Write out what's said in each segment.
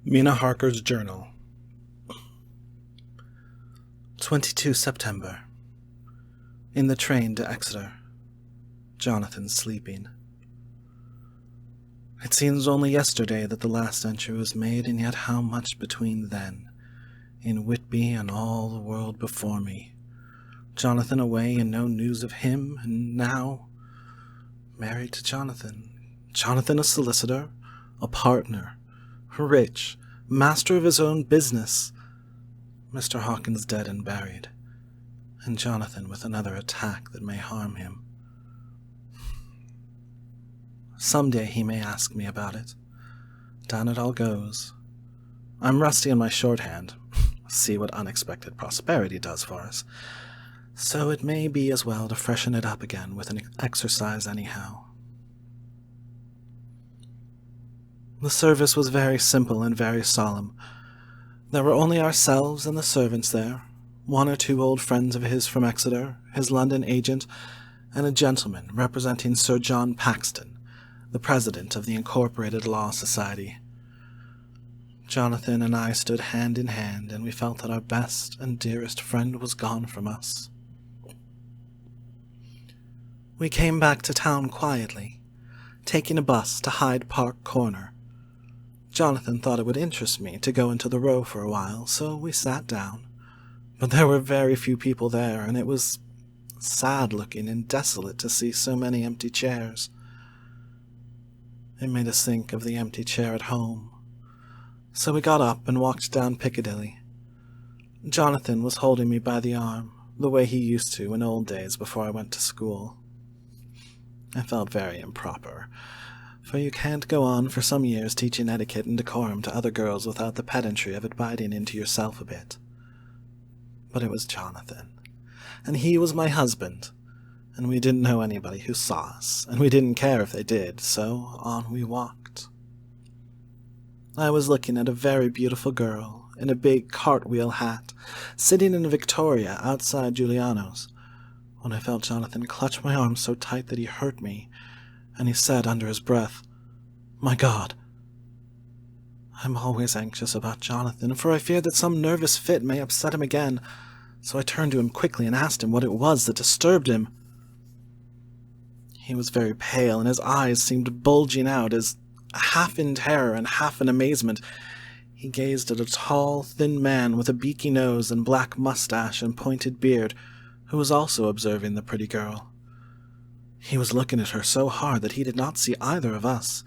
Mina Harker's Journal. 22 September. In the train to Exeter. Jonathan sleeping. It seems only yesterday that the last entry was made, and yet how much between then, in Whitby and all the world before me. Jonathan away and no news of him, and now married to Jonathan. Jonathan a solicitor, a partner, rich, master of his own business. Mr. Hawkins dead and buried, and Jonathan with another attack that may harm him. Some day he may ask me about it. Down it all goes. I'm rusty in my shorthand. See what unexpected prosperity does for us. So it may be as well to freshen it up again with an exercise anyhow. The service was very simple and very solemn. There were only ourselves and the servants there, one or two old friends of his from Exeter, his London agent, and a gentleman representing Sir John Paxton, the president of the Incorporated Law Society. Jonathan and I stood hand in hand, and we felt that our best and dearest friend was gone from us. We came back to town quietly, taking a bus to Hyde Park Corner. Jonathan thought it would interest me to go into the Row for a while, so we sat down. But there were very few people there, and it was sad-looking and desolate to see so many empty chairs. It made us think of the empty chair at home. So we got up and walked down Piccadilly. Jonathan was holding me by the arm, the way he used to in old days before I went to school. I felt very improper, for you can't go on for some years teaching etiquette and decorum to other girls without the pedantry of it biting into yourself a bit. But it was Jonathan, and he was my husband, and we didn't know anybody who saw us, and we didn't care if they did, so on we walked. I was looking at a very beautiful girl in a big cartwheel hat, sitting in a Victoria outside Giuliano's, when I felt Jonathan clutch my arm so tight that he hurt me, and he said under his breath, "My God!" I'm always anxious about Jonathan, for I fear that some nervous fit may upset him again, so I turned to him quickly and asked him what it was that disturbed him. He was very pale, and his eyes seemed bulging out as, half in terror and half in amazement, he gazed at a tall, thin man with a beaky nose and black mustache and pointed beard, who was also observing the pretty girl. He was looking at her so hard that he did not see either of us,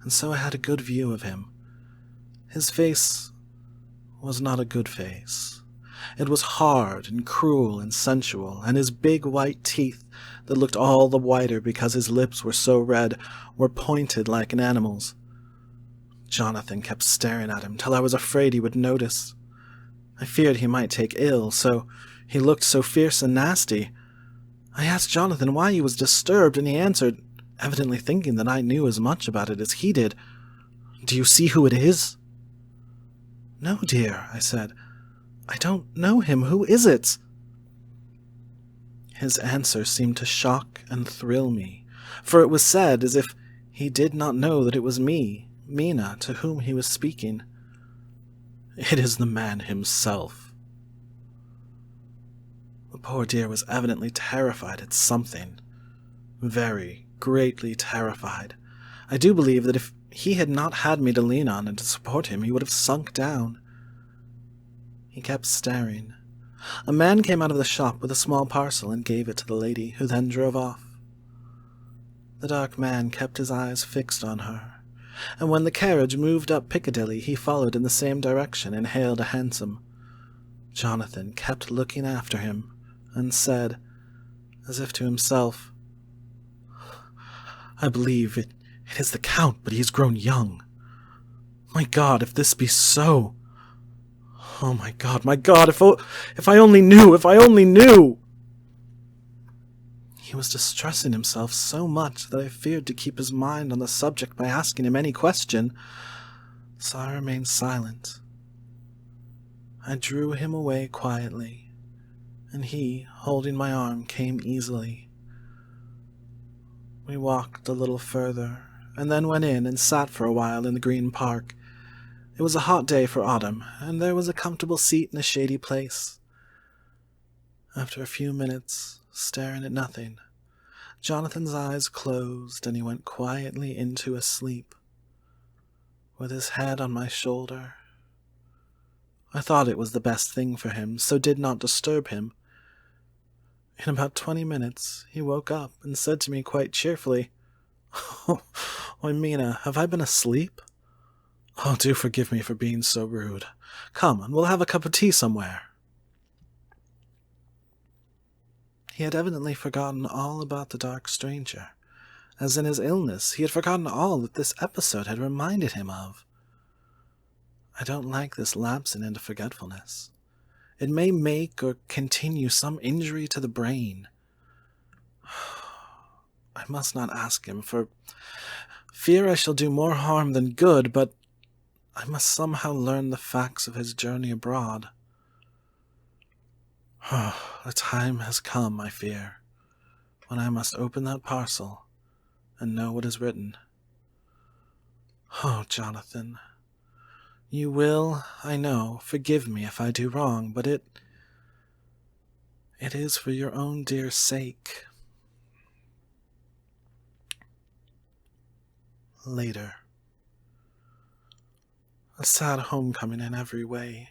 and so I had a good view of him. His face was not a good face. It was hard and cruel and sensual, and his big white teeth, that looked all the whiter because his lips were so red, were pointed like an animal's. Jonathan kept staring at him till I was afraid he would notice. I feared he might take ill, so he looked so fierce and nasty. I asked Jonathan why he was disturbed, and he answered, evidently thinking that I knew as much about it as he did, "Do you see who it is?" "No, dear," I said. "I don't know him. Who is it?" His answer seemed to shock and thrill me, for it was said as if he did not know that it was me, Mina, to whom he was speaking. "It is the man himself." The poor dear was evidently terrified at something. Very greatly terrified. I do believe that if he had not had me to lean on and to support him, he would have sunk down. He kept staring. A man came out of the shop with a small parcel and gave it to the lady, who then drove off. The dark man kept his eyes fixed on her, and when the carriage moved up Piccadilly, he followed in the same direction and hailed a hansom. Jonathan kept looking after him, and said, as if to himself, "I believe it is the Count, but he has grown young. My God, if this be so! Oh, my God, if I only knew, if I only knew!" He was distressing himself so much that I feared to keep his mind on the subject by asking him any question, so I remained silent. I drew him away quietly, and he, holding my arm, came easily. We walked a little further, and then went in and sat for a while in the Green Park, It was a hot day for autumn, and there was a comfortable seat in a shady place. After a few minutes, staring at nothing, Jonathan's eyes closed and he went quietly into a sleep, with his head on my shoulder. I thought it was the best thing for him, so did not disturb him. In about 20 minutes, he woke up and said to me quite cheerfully, "Oh, Mina, have I been asleep? Oh, do forgive me for being so rude. Come, and we'll have a cup of tea somewhere." He had evidently forgotten all about the dark stranger, as in his illness he had forgotten all that this episode had reminded him of. I don't like this lapsing into forgetfulness. It may make or continue some injury to the brain. I must not ask him, for fear I shall do more harm than good, but I must somehow learn the facts of his journey abroad. The time has come, I fear, when I must open that parcel and know what is written. Oh, Jonathan, you will, I know, forgive me if I do wrong, but it is for your own dear sake. Later. A sad homecoming in every way.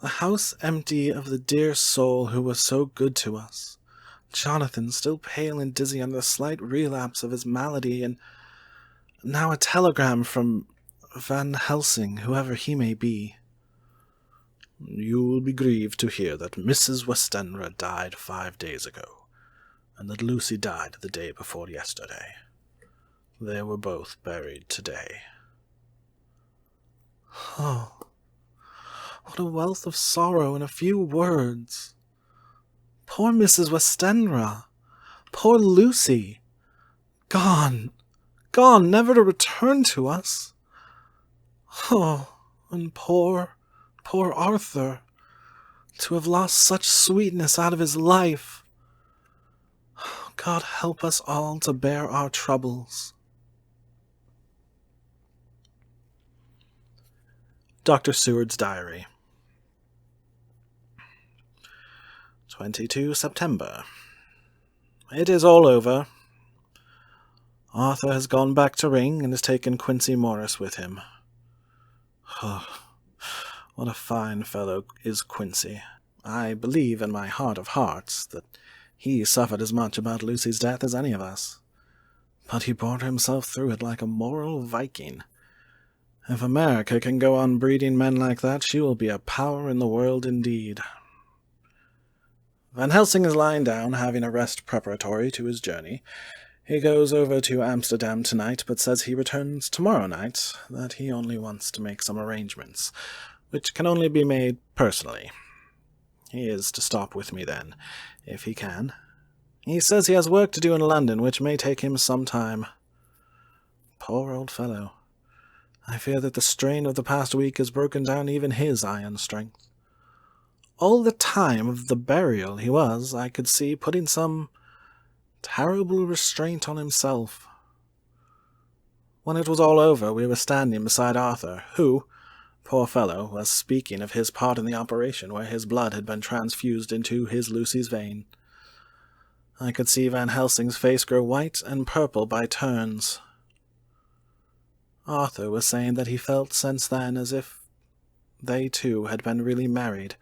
The house empty of the dear soul who was so good to us. Jonathan still pale and dizzy under the slight relapse of his malady, and now a telegram from Van Helsing, whoever he may be. "You will be grieved to hear that Mrs. Westenra died 5 days ago, and that Lucy died the day before yesterday. They were both buried today." Oh, what a wealth of sorrow in a few words. Poor Mrs. Westenra! Poor Lucy! Gone! Gone, never to return to us! Oh, and poor Arthur! To have lost such sweetness out of his life! God help us all to bear our troubles. Dr. Seward's Diary. 22 September. It is all over. Arthur has gone back to Ring and has taken Quincy Morris with him. Oh, what a fine fellow is Quincy. I believe in my heart of hearts that he suffered as much about Lucy's death as any of us. But he bore himself through it like a moral Viking. If America can go on breeding men like that, she will be a power in the world indeed. Van Helsing is lying down, having a rest preparatory to his journey. He goes over to Amsterdam tonight, but says he returns tomorrow night, that he only wants to make some arrangements, which can only be made personally. He is to stop with me then, if he can. He says he has work to do in London, which may take him some time. Poor old fellow. I fear that the strain of the past week has broken down even his iron strength. All the time of the burial he was, I could see, putting some terrible restraint on himself. When it was all over, we were standing beside Arthur, who, poor fellow, was speaking of his part in the operation where his blood had been transfused into his Lucy's vein. I could see Van Helsing's face grow white and purple by turns. Arthur was saying that he felt since then as if they two had been really married,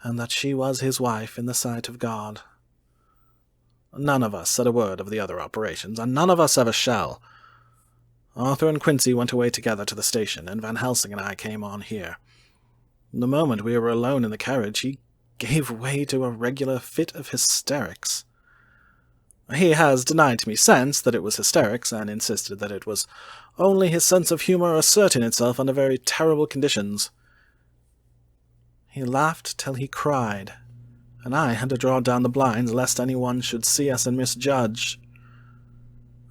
and that she was his wife in the sight of God. None of us said a word of the other operations, and none of us ever shall. Arthur and Quincy went away together to the station, and Van Helsing and I came on here. The moment we were alone in the carriage, he gave way to a regular fit of hysterics. He has denied to me since that it was hysterics, and insisted that it was only his sense of humor asserting itself under very terrible conditions. He laughed till he cried, and I had to draw down the blinds lest anyone should see us and misjudge.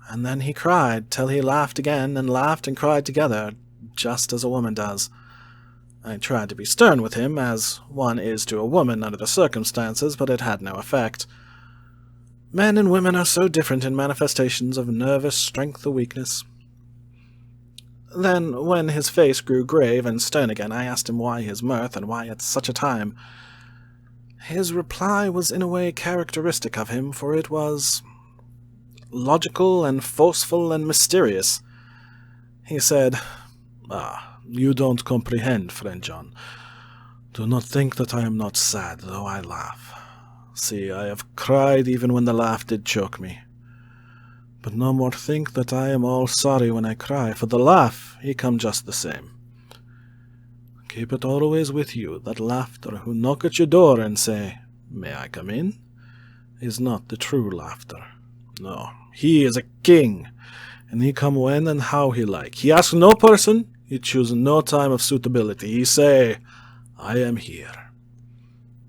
And then he cried till he laughed again, and laughed and cried together, just as a woman does. I tried to be stern with him, as one is to a woman under the circumstances, but it had no effect. Men and women are so different in manifestations of nervous strength or weakness. Then, when his face grew grave and stern again, I asked him why his mirth, and why at such a time. His reply was in a way characteristic of him, for it was logical and forceful and mysterious. He said, you don't comprehend, friend John. Do not think that I am not sad, though I laugh. See, I have cried even when the laugh did choke me. But no more think that I am all sorry when I cry, for the laugh, he come just the same. Keep it always with you, that laughter who knock at your door and say, May I come in? Is not the true laughter. No, he is a king, and he come when and how he like. He ask no person, he choose no time of suitability. He say, I am here.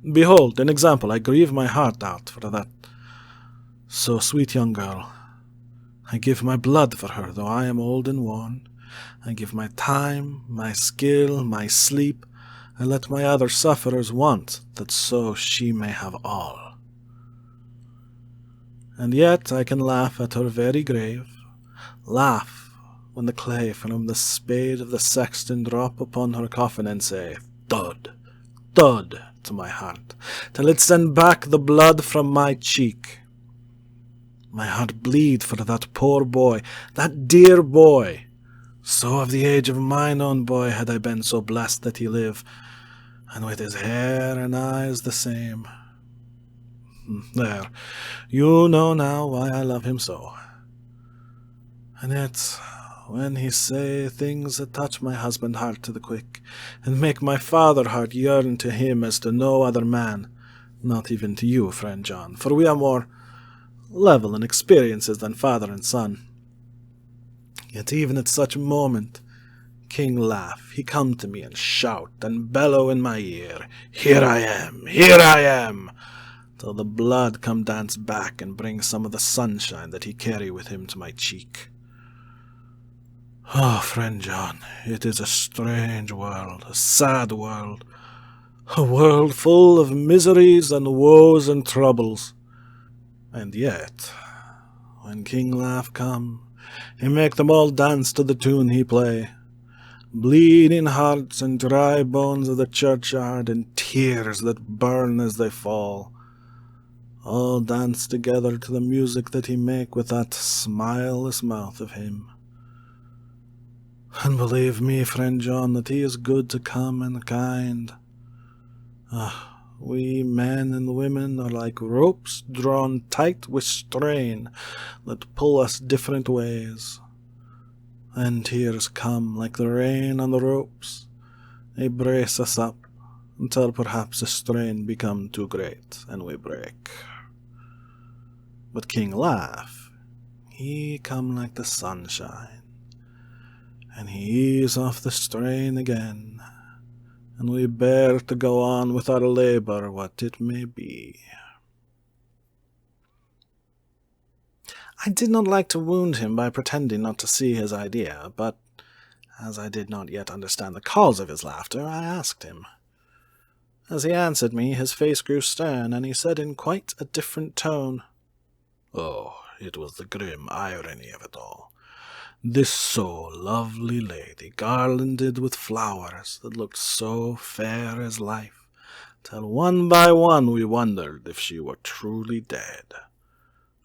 Behold, an example, I grieve my heart out for that so sweet young girl. I give my blood for her, though I am old and worn. I give my time, my skill, my sleep. I let my other sufferers want, that so she may have all. And yet I can laugh at her very grave, laugh when the clay from the spade of the sexton drop upon her coffin and say, Thud, thud, to my heart, till it send back the blood from my cheek. My heart bleed for that poor boy, that dear boy. So of the age of mine own boy had I been so blessed that he live, and with his hair and eyes the same. There, you know now why I love him so. And yet, when he say things that touch my husband heart to the quick, and make my father heart yearn to him as to no other man, not even to you, friend John, for we are more level in experiences than father and son. Yet even at such a moment, King laugh, he come to me and shout and bellow in my ear, Here I am, here I am, till the blood come dance back and bring some of the sunshine that he carry with him to my cheek. Oh, friend John, it is a strange world, a sad world, a world full of miseries and woes and troubles. And yet, when King Laugh come, he make them all dance to the tune he play. Bleeding hearts and dry bones of the churchyard, and tears that burn as they fall, all dance together to the music that he make with that smileless mouth of him. And believe me, friend John, that he is good to come and kind. We men and women are like ropes drawn tight with strain that pull us different ways. And tears come like the rain on the ropes. They brace us up until perhaps the strain become too great and we break. But King Laugh, he come like the sunshine, and he ease off the strain again, and we bear to go on with our labor, what it may be. I did not like to wound him by pretending not to see his idea, but as I did not yet understand the cause of his laughter, I asked him. As he answered me, his face grew stern, and he said in quite a different tone, Oh, it was the grim irony of it all. This so lovely lady, garlanded with flowers that looked so fair as life, till one by one we wondered if she were truly dead.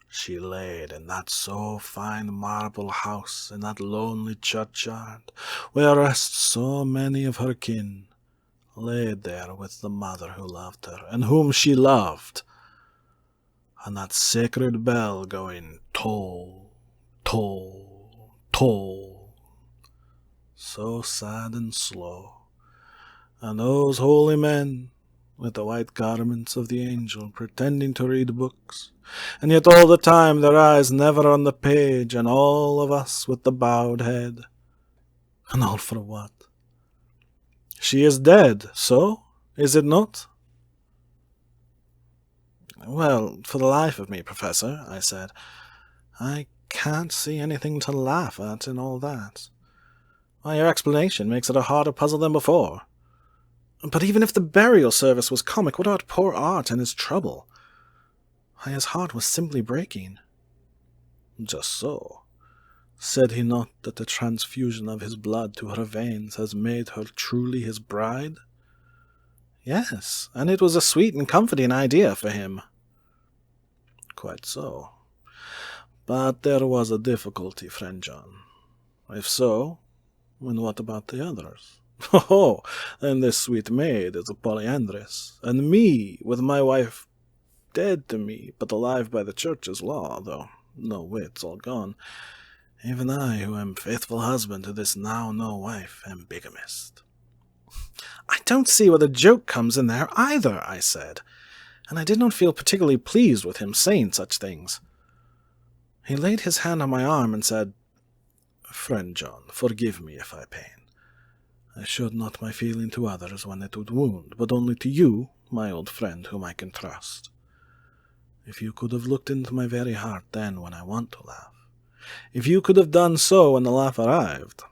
She laid in that so fine marble house, in that lonely churchyard, where rest so many of her kin, laid there with the mother who loved her, and whom she loved, and that sacred bell going toll, toll, toll, so sad and slow, and those holy men, with the white garments of the angel, pretending to read books, and yet all the time their eyes never on the page, and all of us with the bowed head. And all for what? She is dead, so, is it not? Well, for the life of me, Professor, I said, I can't see anything to laugh at in all that. Why, your explanation makes it a harder puzzle than before. But even if the burial service was comic, what about poor Art and his trouble? Why, his heart was simply breaking. Just so. Said he not that the transfusion of his blood to her veins has made her truly his bride? Yes, and it was a sweet and comforting idea for him. Quite so. But there was a difficulty, friend John. If so, then what about the others? Oh, then this sweet maid is a polyandress, and me, with my wife dead to me, but alive by the church's law, though no wits all gone. Even I, who am faithful husband to this now no wife, am bigamist. I don't see where the joke comes in there either, I said, and I did not feel particularly pleased with him saying such things. He laid his hand on my arm and said, Friend John, forgive me if I pain. I showed not my feeling to others when it would wound, but only to you, my old friend whom I can trust. If you could have looked into my very heart then when I want to laugh, if you could have done so when the laugh arrived,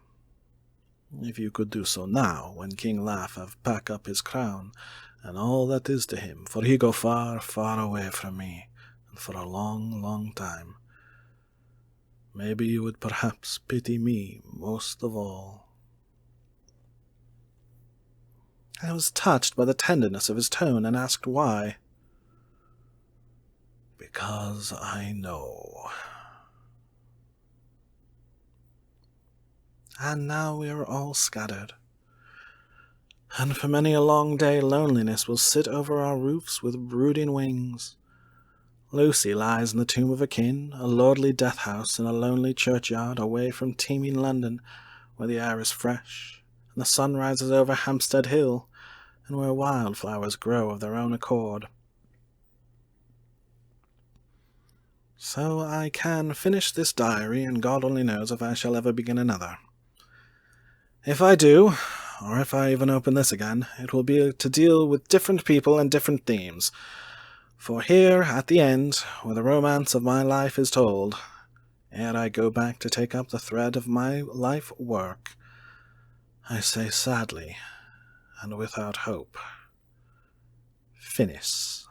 if you could do so now when King Laugh have pack up his crown and all that is to him, for he go far, far away from me, and for a long, long time, maybe you would perhaps pity me most of all. I was touched by the tenderness of his tone and asked why. Because I know. And now we are all scattered, and for many a long day loneliness will sit over our roofs with brooding wings. Lucy lies in the tomb of a kin, a lordly death-house in a lonely churchyard away from teeming London, where the air is fresh, and the sun rises over Hampstead Hill, and where wildflowers grow of their own accord. So I can finish this diary, and God only knows if I shall ever begin another. If I do, or if I even open this again, it will be to deal with different people and different themes. For here, at the end, where the romance of my life is told, ere I go back to take up the thread of my life work, I say sadly, and without hope, finis.